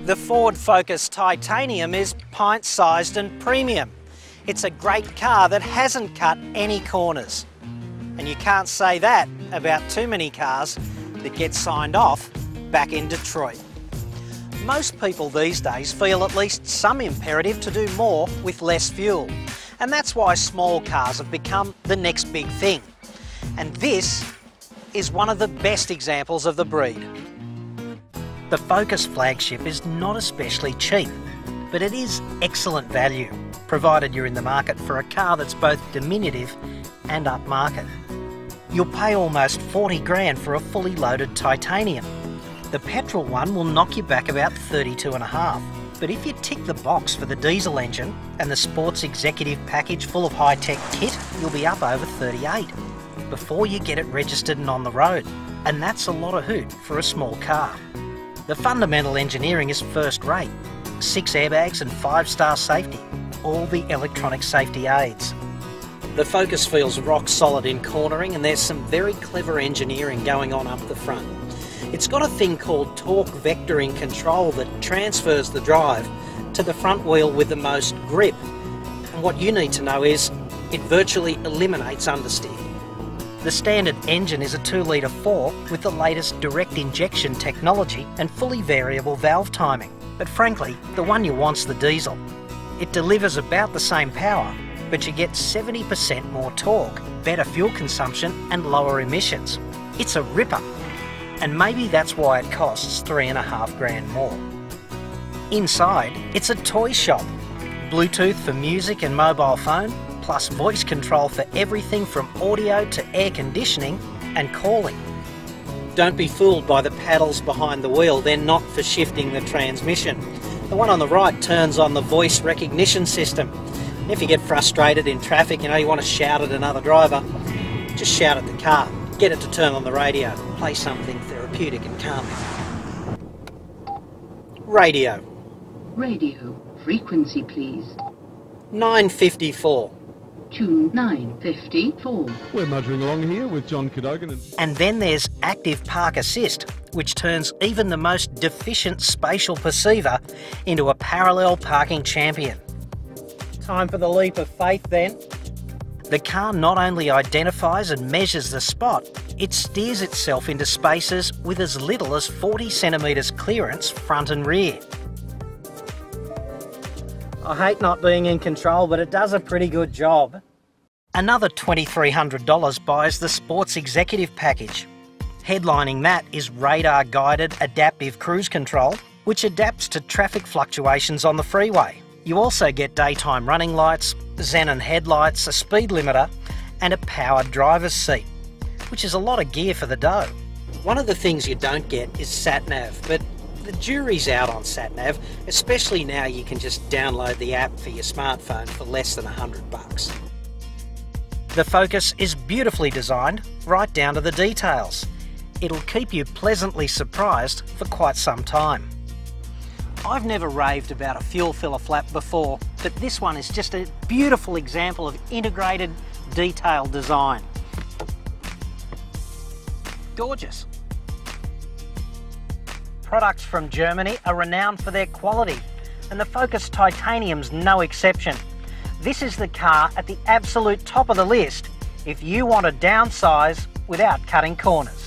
The Ford Focus Titanium is pint-sized and premium. It's a great car that hasn't cut any corners. And you can't say that about too many cars that get signed off back in Detroit. Most people these days feel at least some imperative to do more with less fuel. And that's why small cars have become the next big thing. And this is one of the best examples of the breed. The Focus flagship is not especially cheap, but it is excellent value, provided you're in the market for a car that's both diminutive and upmarket. You'll pay almost 40 grand for a fully loaded titanium. The petrol one will knock you back about 32.5, but if you tick the box for the diesel engine and the sports executive package full of high-tech kit, you'll be up over 38 before you get it registered and on the road, and that's a lot of hoot for a small car. The fundamental engineering is first rate, 6 airbags and 5-star safety, all the electronic safety aids. The Focus feels rock solid in cornering, and there's some very clever engineering going on up the front. It's got a thing called torque vectoring control that transfers the drive to the front wheel with the most grip. And what you need to know is it virtually eliminates understeer. The standard engine is a 2-litre 4 with the latest direct injection technology and fully variable valve timing. But frankly, the one you want's the diesel. It delivers about the same power, but you get 70% more torque, better fuel consumption and lower emissions. It's a ripper. And maybe that's why it costs 3.5 grand more. Inside, it's a toy shop. Bluetooth for music and mobile phone, plus voice control for everything from audio to air conditioning and calling. Don't be fooled by the paddles behind the wheel, they're not for shifting the transmission. The one on the right turns on the voice recognition system. And if you get frustrated in traffic, you want to shout at another driver, just shout at the car. Get it to turn on the radio, play something therapeutic and calming. Radio. Radio. Frequency, please. 954. Tune 954. We're motoring along here with John Cadogan. And then there's Active Park Assist, which turns even the most deficient spatial perceiver into a parallel parking champion. Time for the leap of faith then. The car not only identifies and measures the spot, it steers itself into spaces with as little as 40 centimetres clearance front and rear. I hate not being in control, but it does a pretty good job. Another $2,300 buys the Sports Executive package. Headlining that is radar-guided adaptive cruise control, which adapts to traffic fluctuations on the freeway. You also get daytime running lights, xenon headlights, a speed limiter, and a powered driver's seat, which is a lot of gear for the dough. One of the things you don't get is sat-nav, but the jury's out on sat-nav, especially now you can just download the app for your smartphone for less than $100. The Focus is beautifully designed, right down to the details. It'll keep you pleasantly surprised for quite some time. I've never raved about a fuel filler flap before, but this one is just a beautiful example of integrated, detailed design. Gorgeous. Products from Germany are renowned for their quality, and the Focus Titanium's no exception. This is the car at the absolute top of the list if you want to downsize without cutting corners.